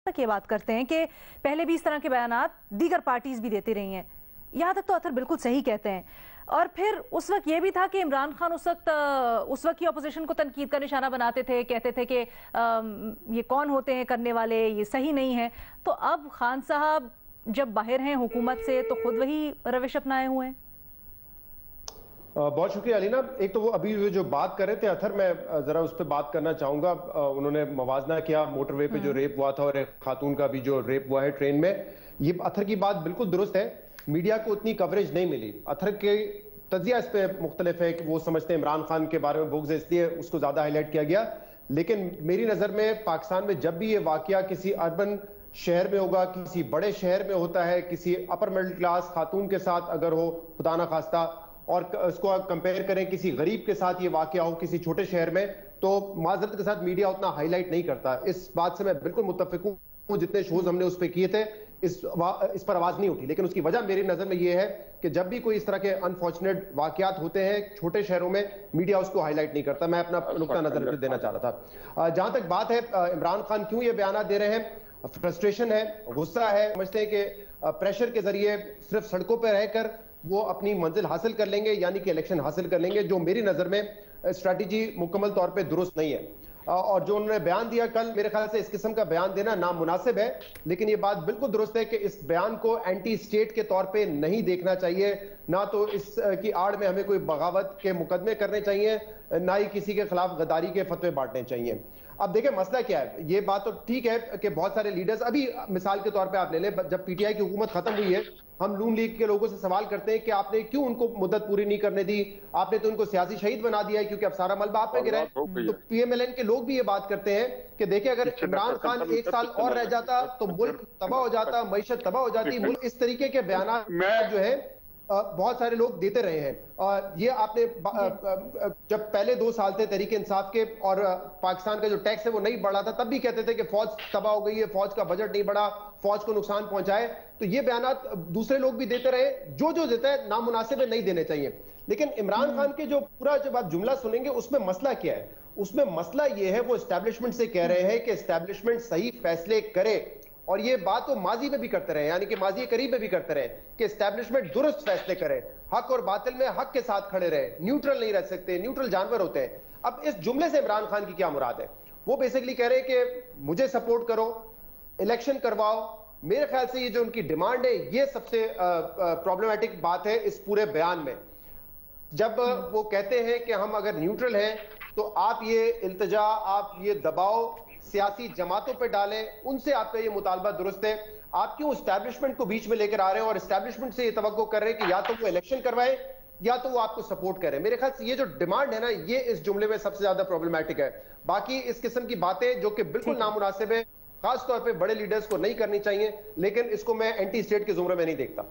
تک یہ بات کرتے ہیں کہ پہلے بھی اس طرح کے بیانات دیگر پارٹیز بھی دیتی رہی ہیں، یہاں تک تو اطہر بالکل صحیح کہتے ہیں. اور پھر اس وقت یہ بھی تھا کہ عمران خان اس وقت کی اپوزیشن کو تنقید کا نشانہ بناتے تھے، کہتے تھے کہ یہ کون ہوتے ہیں کرنے والے، یہ صحیح نہیں ہے. تو اب خان صاحب جب باہر ہیں حکومت سے تو خود وہی روش اپنائے ہوئے ہیں. بہت شکریہ علینا. ایک تو وہ ابھی جو بات کر رہے تھے اطہر، میں ذرا اس پہ بات کرنا چاہوں گا. انہوں نے موازنہ کیا موٹر وے پہ جو ریپ ہوا تھا اور ایک خاتون کا بھی جو ریپ ہوا ہے ٹرین میں. یہ اطہر کی بات بالکل درست ہے، میڈیا کو اتنی کوریج نہیں ملی. اطہر کے تجزیہ اس پہ مختلف ہے کہ وہ سمجھتے ہیں عمران خان کے بارے میں بغض ہے اس لیے اس کو زیادہ ہائی لائٹ کیا گیا. لیکن میری نظر میں پاکستان میں جب بھی یہ واقعہ کسی اربن شہر میں ہوگا، کسی بڑے شہر میں ہوتا ہے، کسی اپر مڈل کلاس خاتون کے ساتھ اگر ہو خدا نہ خواستہ، اور اس کو کمپیئر کریں کسی غریب کے ساتھ یہ واقعہ ہو کسی چھوٹے شہر میں، تو معذرت کے ساتھ میڈیا اتنا ہائی لائٹ نہیں کرتا. اس بات سے میں بالکل متفق ہوں. جتنے شوز ہم نے اس پہ کیے تھے اس پر آواز نہیں اٹھی. لیکن اس کی وجہ میری نظر میں یہ ہے کہ جب بھی کوئی اس طرح کے انفارچونیٹ واقعات ہوتے ہیں چھوٹے شہروں میں، میڈیا اس کو ہائی لائٹ نہیں کرتا. میں اپنا نقطہ نظر دینا چاہ رہا تھا. جہاں تک بات ہے عمران خان کیوں یہ بیانات دے رہے ہیں، فرسٹریشن ہے، غصہ ہے. سمجھتے ہیں کہ پریشر کے ذریعے صرف سڑکوں پہ رہ کر وہ اپنی منزل حاصل کر لیں گے، یعنی کہ الیکشن حاصل کر لیں گے، جو میری نظر میں اسٹریٹجی مکمل طور پہ درست نہیں ہے. اور جو انہوں نے بیان دیا کل، میرے خیال سے اس قسم کا بیان دینا نامناسب ہے. لیکن یہ بات بالکل درست ہے کہ اس بیان کو اینٹی اسٹیٹ کے طور پہ نہیں دیکھنا چاہیے، نہ تو اس کی آڑ میں ہمیں کوئی بغاوت کے مقدمے کرنے چاہیے، نہ ہی کسی کے خلاف غداری کے فتوے بانٹنے چاہیے. اب دیکھیں مسئلہ کیا ہے. یہ بات تو ٹھیک ہے کہ بہت سارے لیڈرز، ابھی مثال کے طور پہ آپ لے لیں، جب پی ٹی آئی کی حکومت ختم ہوئی ہے، ہم نون لیگ کے لوگوں سے سوال کرتے ہیں کہ آپ نے کیوں ان کو مدت پوری نہیں کرنے دی، آپ نے تو ان کو سیاسی شہید بنا دیا ہے کیونکہ اب سارا ملبہ آپ پہ گرا ہے. تو پی ایم ایل این کے لوگ بھی یہ بات کرتے ہیں کہ دیکھیں اگر عمران خان ایک سال اور رہ جاتا تو ملک تباہ ہو جاتا، معیشت تباہ ہو جاتی. ملک اس طریقے کے بیانات جو ہے بہت سارے لوگ دیتے رہے ہیں. اور یہ آپ نے جب پہلے 2 سال تھے تحریک انصاف کے اور پاکستان کا جو ٹیکس ہے وہ نہیں بڑھا تھا، تب بھی کہتے تھے کہ فوج تباہ ہو گئی ہے، فوج کا بجٹ نہیں بڑھا، فوج کو نقصان پہنچائے. تو یہ بیانات دوسرے لوگ بھی دیتے رہے. جو دیتا ہے نامناسب ہے، نہیں دینے چاہیے. لیکن عمران خان کے جو پورا جب آپ جملہ سنیں گے اس میں مسئلہ کیا ہے، اس میں مسئلہ یہ ہے وہ اسٹیبلشمنٹ سے کہہ رہے ہیں کہ اسٹیبلشمنٹ صحیح فیصلے کرے. اور یہ بات وہ ماضی میں بھی کرتے رہے، یعنی کہ ماضی قریب میں بھی کرتے رہے کہ اسٹیبلشمنٹ درست فیصلے کرے، حق اور باطل میں حق کے ساتھ کھڑے رہے، نیوٹرل نہیں رہ سکتے، نیوٹرل جانور ہوتے ہیں. اب اس جملے سے عمران خان کی کیا مراد ہے؟ وہ بیسیکلی کہہ رہے ہیں کہ مجھے سپورٹ کرو، الیکشن کرواؤ. میرے خیال سے یہ جو ان کی ڈیمانڈ ہے یہ سب سے پرابلمٹک بات ہے اس پورے بیان میں. جب وہ کہتے ہیں کہ ہم اگر نیوٹرل ہیں تو آپ یہ التجا، آپ یہ دباؤ سیاسی جماعتوں پہ ڈالیں، ان سے آپ کا یہ مطالبہ درست ہے. آپ کیوں اسٹیبلشمنٹ کو بیچ میں لے کر آ رہے ہیں اور اسٹیبلشمنٹ سے یہ توقع کر رہے ہیں کہ یا تو وہ الیکشن کروائے یا تو وہ آپ کو سپورٹ کرے؟ میرے خیال سے یہ جو ڈیمانڈ ہے نا، یہ اس جملے میں سب سے زیادہ پرابلمٹک ہے. باقی اس قسم کی باتیں جو کہ بالکل نامناسب ہے، خاص طور پہ بڑے لیڈرز کو نہیں کرنی چاہیے، لیکن اس کو میں اینٹی اسٹیٹ کے زمرے میں نہیں دیکھتا.